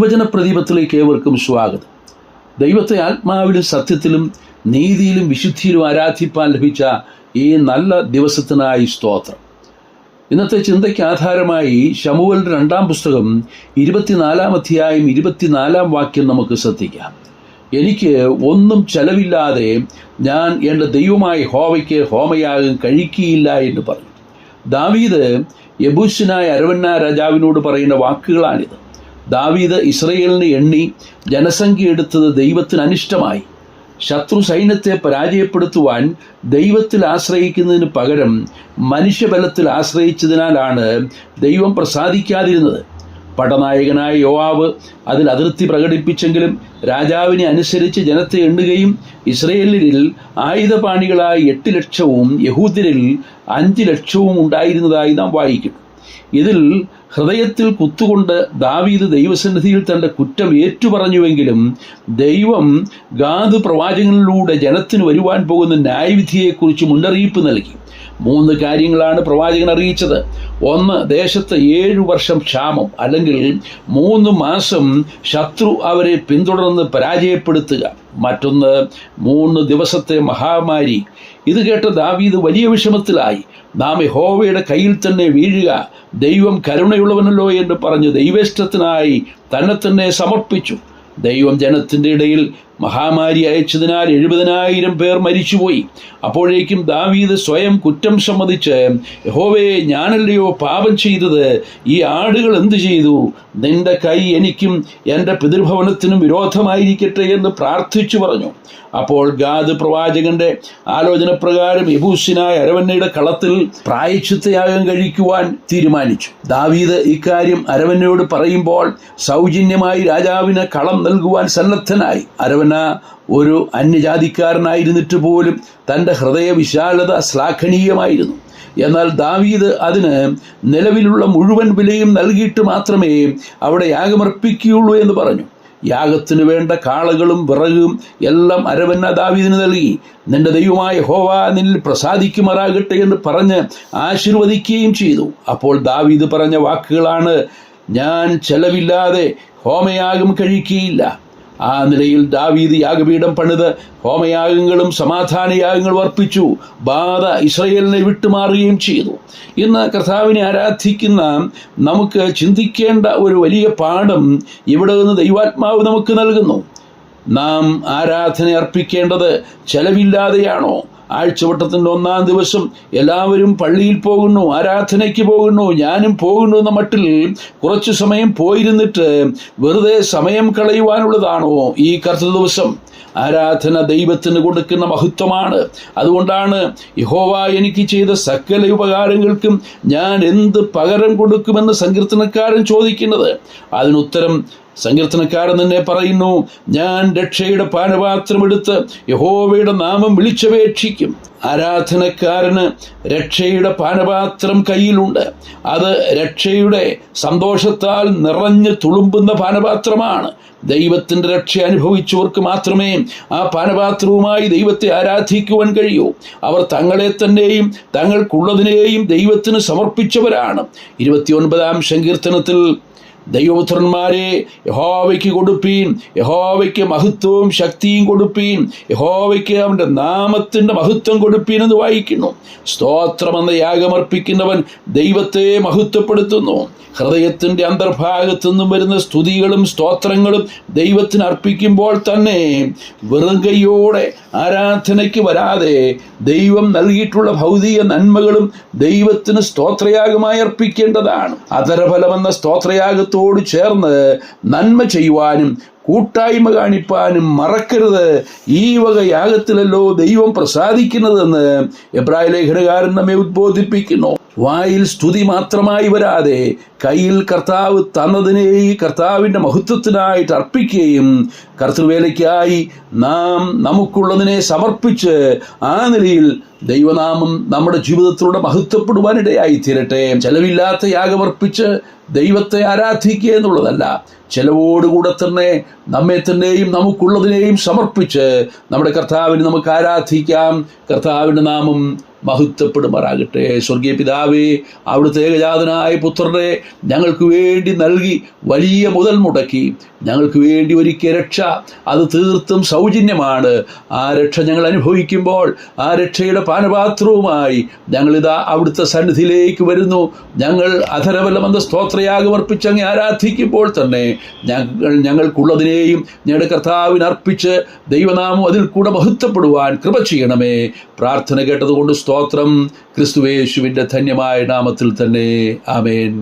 തിരുവചന പ്രദീപത്തിലേക്ക് ഏവർക്കും സ്വാഗതം. ദൈവത്തെ ആത്മാവിലും സത്യത്തിലും നീതിയിലും വിശുദ്ധിയിലും ആരാധിപ്പാൻ ലഭിച്ച ഈ നല്ല ദിവസത്തിനായി സ്തോത്രം. ഇന്നത്തെ ചിന്തയ്ക്ക് ആധാരമായി ശമൂവേലിന്റെ 2-ാം പുസ്തകം 24-ാം അധ്യായം 24-ാം വാക്യം നമുക്ക് ശ്രദ്ധിക്കാം. എനിക്ക് ഒന്നും ചെലവില്ലാതെ ഞാൻ എൻ്റെ ദൈവമായ യഹോവയ്ക്ക് ഹോമയാഗം കഴിക്കുകയില്ല എന്ന് പറഞ്ഞു. ദാവീദ് യെബൂസ്യനായ അരവന്ന രാജാവിനോട് പറയുന്ന വാക്കുകളാണിത്. ദാവീദ് ഇസ്രയേലിനെ എണ്ണി ജനസംഖ്യ എടുത്തത് ദൈവത്തിന് അനിഷ്ടമായി. ശത്രു സൈന്യത്തെ പരാജയപ്പെടുത്തുവാൻ ദൈവത്തിൽ ആശ്രയിക്കുന്നതിന് പകരം മനുഷ്യബലത്തിൽ ആശ്രയിച്ചതിനാലാണ് ദൈവം പ്രസാദിക്കാതിരുന്നത്. പടനായകനായ യോവാബ് അതിൽ അതൃപ്തി പ്രകടിപ്പിച്ചെങ്കിലും രാജാവിനെ അനുസരിച്ച് ജനത്തെ എണ്ണുകയും ഇസ്രയേലിൽ ആയുധപാണികളായ 8 ലക്ഷവും യഹൂദ്യരിൽ 5 ലക്ഷവും ഉണ്ടായിരുന്നതായി നാം വായിക്കുന്നു. ഇതിൽ ഹൃദയത്തിൽ കുത്തുകൊണ്ട് ദാവീദ് ദൈവസന്നിധിയിൽ തൻ്റെ കുറ്റം ഏറ്റുപറഞ്ഞുവെങ്കിലും ദൈവം ഗാദ് പ്രവാചകനിലൂടെ ജനത്തിന് വരുവാൻ പോകുന്ന ന്യായവിധിയെക്കുറിച്ച് മുന്നറിയിപ്പ് നൽകി. 3 കാര്യങ്ങളാണ് പ്രവാചകൻ അറിയിച്ചത്. 1, ദേശത്ത് 7 വർഷം ക്ഷാമം, അല്ലെങ്കിൽ 3 മാസം ശത്രു അവരെ പിന്തുടർന്ന് പരാജയപ്പെടുത്തുക. മറ്റൊന്ന് 3 ദിവസത്തെ മഹാമാരി. ഇത് കേട്ട ദാവീദ് വലിയ വിഷമത്തിലായി. നാം യഹോവയുടെ കയ്യിൽ തന്നെ വീഴുക, ദൈവം കരുണയുള്ളവനല്ലോ എന്ന് പറഞ്ഞ് ദൈവേഷ്ടത്തിനായി തന്നെ സമർപ്പിച്ചു. ദൈവം ജനത്തിൻ്റെ ഇടയിൽ മഹാമാരി അയച്ചതിനാൽ 70,000 പേർ മരിച്ചുപോയി. അപ്പോഴേക്കും ദാവീദ് സ്വയം കുറ്റം സമ്മതിച്ച്, യഹോവേ, ഞാനല്ലയോ പാപം ചെയ്തത്? ഈ ആടുകൾ എന്തു ചെയ്തു? നിന്റെ കൈ എനിക്കും എൻ്റെ പിതൃഭവനത്തിനും വിരോധമായിരിക്കട്ടെ എന്ന് പ്രാർത്ഥിച്ചു പറഞ്ഞു. അപ്പോൾ ഗാദ് പ്രവാചകന്റെ ആലോചന പ്രകാരം യെബൂസ്യനായ അരവന്നയുടെ കളത്തിൽ പ്രായശ്ചിത്തയാഗം കഴിക്കുവാൻ തീരുമാനിച്ചു. ദാവീദ് ഇക്കാര്യം അരവന്നയോട് പറയുമ്പോൾ സൗജന്യമായി രാജാവിന് കളം നൽകുവാൻ സന്നദ്ധനായി. അരവന്ന ഒരു അന്യജാതിക്കാരനായിരുന്നിട്ട് പോലും തൻ്റെ ഹൃദയ വിശാലത ശ്ലാഘനീയമായിരുന്നു. എന്നാൽ ദാവീദ് അതിന് നിലവിലുള്ള മുഴുവൻ വിലയും നൽകിയിട്ട് മാത്രമേ അവിടെ യാഗമർപ്പിക്കുകയുള്ളൂ എന്ന് പറഞ്ഞു. യാഗത്തിന് വേണ്ട കാളകളും വിറകും എല്ലാം അരവന്ന ദാവീദിന് നൽകി. നിന്റെ ദൈവമായ യഹോവ നിന്നിൽ പ്രസാദിക്കുമാറാകട്ടെ എന്ന് പറഞ്ഞ് ആശീർവദിക്കുകയും ചെയ്തു. അപ്പോൾ ദാവീദ് പറഞ്ഞ വാക്കുകളാണ്, ഞാൻ ചെലവില്ലാതെ ഹോമയാഗം കഴിക്കുകയില്ല. ആ നിലയിൽ ദാവീദ് യാഗപീഠം പണിത് ഹോമയാഗങ്ങളും സമാധാനയാഗങ്ങളും അർപ്പിച്ചു. ബാധ ഇസ്രയേലിനെ വിട്ടുമാറുകയും ചെയ്തു. ഇന്ന് കർത്താവിനെ ആരാധിക്കുന്ന നമുക്ക് ചിന്തിക്കേണ്ട ഒരു വലിയ പാഠം ഇവിടെ നിന്ന് ദൈവാത്മാവ് നമുക്ക് നൽകുന്നു. നാം ആരാധന അർപ്പിക്കേണ്ടത് ചെലവില്ലാതെയാണോ? ആഴ്ചവട്ടത്തിൻ്റെ 1-ാം ദിവസം എല്ലാവരും പള്ളിയിൽ പോകുന്നു, ആരാധനയ്ക്ക് പോകുന്നു, ഞാനും പോകുന്നു എന്ന മട്ടിൽ കുറച്ചു സമയം പോയിരുന്നിട്ട് വെറുതെ സമയം കളയുവാനുള്ളതാണോ ഈ കർത്തൃ ദിവസം? ആരാധന ദൈവത്തിന് കൊടുക്കുന്ന മഹത്വമാണ്. അതുകൊണ്ടാണ് യഹോവ എനിക്ക് ചെയ്ത സകല ഉപകാരങ്ങൾക്കും ഞാൻ എന്ത് പകരം കൊടുക്കുമെന്ന് സങ്കീർത്തനക്കാരൻ ചോദിക്കുന്നത്. അതിനുത്തരം സങ്കീർത്തനക്കാരൻ തന്നെ പറയുന്നു, ഞാൻ രക്ഷയുടെ പാനപാത്രമെടുത്ത് യഹോവയുടെ നാമം വിളിച്ചപേക്ഷിക്കും. ആരാധനക്കാരന് രക്ഷയുടെ പാനപാത്രം കയ്യിലുണ്ട്. അത് രക്ഷയുടെ സന്തോഷത്താൽ നിറഞ്ഞു തുളുമ്പുന്ന പാനപാത്രമാണ്. ദൈവത്തിൻ്റെ രക്ഷ അനുഭവിച്ചവർക്ക് മാത്രമേ ആ പാനപാത്രവുമായി ദൈവത്തെ ആരാധിക്കുവാൻ കഴിയൂ. അവർ തങ്ങളെ തന്നെയും തങ്ങൾക്കുള്ളതിനെയും ദൈവത്തിന് സമർപ്പിച്ചവരാണ്. 29-ാം സങ്കീർത്തനത്തിൽ, ദൈവപുത്രന്മാരെ, യഹോവയ്ക്ക് കൊടുപ്പീൻ, യഹോവയ്ക്ക് മഹത്വവും ശക്തിയും കൊടുപ്പീൻ, യഹോവയ്ക്ക് അവൻ്റെ നാമത്തിൻ്റെ മഹത്വം കൊടുപ്പീൻ എന്ന് വായിക്കുന്നു. സ്തോത്രമെന്ന യാഗമർപ്പിക്കുന്നവൻ ദൈവത്തെ മഹത്വപ്പെടുത്തുന്നു. ഹൃദയത്തിൻ്റെ അന്തർഭാഗത്തു നിന്നും വരുന്ന സ്തുതികളും സ്തോത്രങ്ങളും ദൈവത്തിന് അർപ്പിക്കുമ്പോൾ തന്നെ വെറും കൈയോടെ ആരാധനയ്ക്ക് വരാതെ ദൈവം നൽകിയിട്ടുള്ള ഭൗതിക നന്മകളും ദൈവത്തിന് സ്തോത്രയാഗമായി അർപ്പിക്കേണ്ടതാണ്. അധരഫലമെന്ന സ്തോത്രയാഗത്തോട് ചേർന്ന് നന്മ ചെയ്യുവാനും കൂട്ടായ്മ കാണിപ്പാനും മറക്കരുത്. ഈ വക യാഗത്തിലല്ലോ ദൈവം പ്രസാദിക്കുന്നതെന്ന് എബ്രായ ലേഖനകാരൻ നമ്മെ ഉദ്ബോധിപ്പിക്കുന്നു. വായിൽ സ്തുതി മാത്രമായി വരാതെ കയ്യിൽ കർത്താവ് തന്നതിനെ കർത്താവിൻ്റെ മഹത്വത്തിനായിട്ട് അർപ്പിക്കുകയും കർത്തൃവേലയ്ക്കായി നാം നമുക്കുള്ളതിനെ സമർപ്പിച്ച് ആ നിലയിൽ ദൈവനാമം നമ്മുടെ ജീവിതത്തിലൂടെ മഹത്വപ്പെടുവാനിടയായി തീരട്ടെ. ചെലവില്ലാത്ത യാഗമർപ്പിച്ച് ദൈവത്തെ ആരാധിക്കുക എന്നുള്ളതല്ല, ചെലവോടുകൂടെ തന്നെ നമ്മെ തന്നെയും നമുക്കുള്ളതിനെയും സമർപ്പിച്ച് നമ്മുടെ കർത്താവിന് നമുക്ക് ആരാധിക്കാം. കർത്താവിൻ്റെ നാമം മഹത്വപ്പെടുമാറാകട്ടെ. സ്വർഗീയ പിതാവേ, അവിടുത്തെ ഏകജാതനായ പുത്രനെ ഞങ്ങൾക്ക് വേണ്ടി നൽകി വലിയ മുതൽ മുടക്കി ഞങ്ങൾക്ക് വേണ്ടി ഒരുക്കിയ രക്ഷ അത് തീർത്തും സൗജന്യമാണ്. ആ രക്ഷ ഞങ്ങൾ അനുഭവിക്കുമ്പോൾ ആ രക്ഷയുടെ പാനപാത്രവുമായി ഞങ്ങളിതാ അവിടുത്തെ സന്നിധിയിലേക്ക് വരുന്നു. ഞങ്ങൾ അധരബലമന്ത സ്തോത്രയാഗം അർപ്പിച്ചങ്ങ് ആരാധിക്കുമ്പോൾ തന്നെ ഞങ്ങൾക്കുള്ളതിനെയും ഞങ്ങളുടെ കർത്താവിന് അർപ്പിച്ച് ദൈവനാമം അതിൽ കൂടെ മഹത്വപ്പെടുവാൻ കൃപ ചെയ്യണമേ. പ്രാർത്ഥന കേട്ടതുകൊണ്ട് സ്തോത്രം. ക്രിസ്തുയേശുവിൻ്റെ ധന്യമായ നാമത്തിൽ തന്നെ. ആമേൻ.